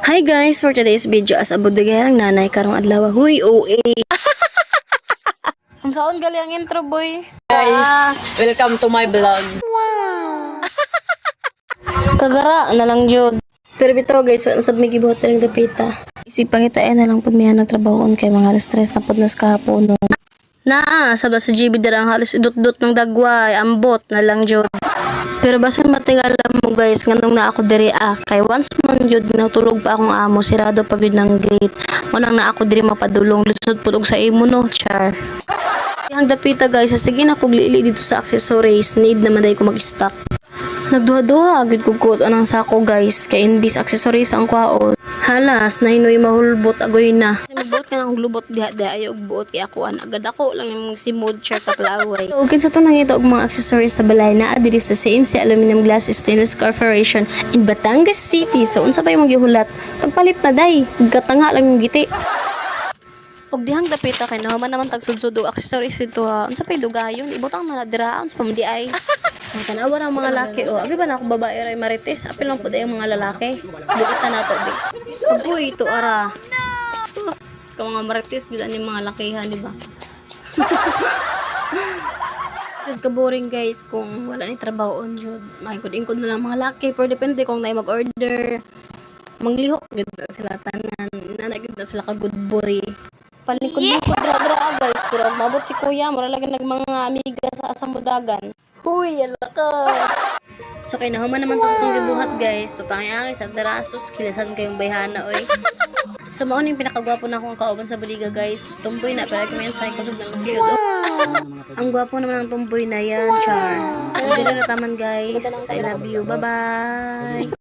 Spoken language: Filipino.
Hi guys, for today's video as abot dagarang nanay karong adlaw. Huy, OA. Kung saan gali ang intro, boy? Guys, welcome to my vlog. Kagara na lang jud. Pero bitaw guys, wala sab may gibuhat lang dapita. Isipang itae na lang pud may hanang trabahon kay mga stress na pud nas kahapon. Naa, sabda sa GB darang halos idot-dot ng dagway, ambot na lang jud. Pero basta matigal mo guys, nganong na ako diri kay once man jud natulog pa akong amo, sirado pa gyud ng gate. Munang na ako diri mapadulong lusod pud og sa imo no, char. Ang dapita guys, sige na kog liili dito sa accessories, need naman day ko mag-stock. Nagduha-duha agad ko anang sako guys, kay inbis accessories ang kwaon. Halas na hinoy mahulbot agoy na. Mahulbot ka nang hulbot diha ayo og buot kay ako agad ako lang yung si mood chart kaplaway. So kinsa to nangita og mga accessories sa balay na diri sa CMC Aluminum Glass Stainless Corporation in Batangas City. So unsa pa imong gihulat? Pagpalit na day, gatanga lang yung giti. Og dihang dapita kay naman naman tagsudsud og accessories dito ha. Unsa pay dugayon? Ibutang na diraon sa pamdi ay. Tanawa ang mga lalaki o. Abi ba na ako babae ray marites? Apil lang pud ay mga lalaki. Dugit na nato bi. Agoy ito ara. Sus, ka mga marites gud ani mga lakihan, di ba? Jud ka boring guys kung wala ni trabaho on jud. Makikod-ingkod na lang mga laki, pero depende kung naay mag-order. Manglihok gud na sila tanan. Nanay gud na sila ka good boy. Palikod-likod dra guys, pero mabot si kuya, mura lang nag mga amiga sa asamudagan. Huy, yala ka. So kay nahuman naman ta sa itong gibuhat guys. So pangayangay sa darasos, kilasan kayong bayhana oy. So mao ning pinakagwapo na akong kauban sa buliga guys. Tumboy na, pero kami sa kusog ng cute. Ang gwapo naman ng tumboy na yan, char. So dili na taman guys. I love you. Bye-bye.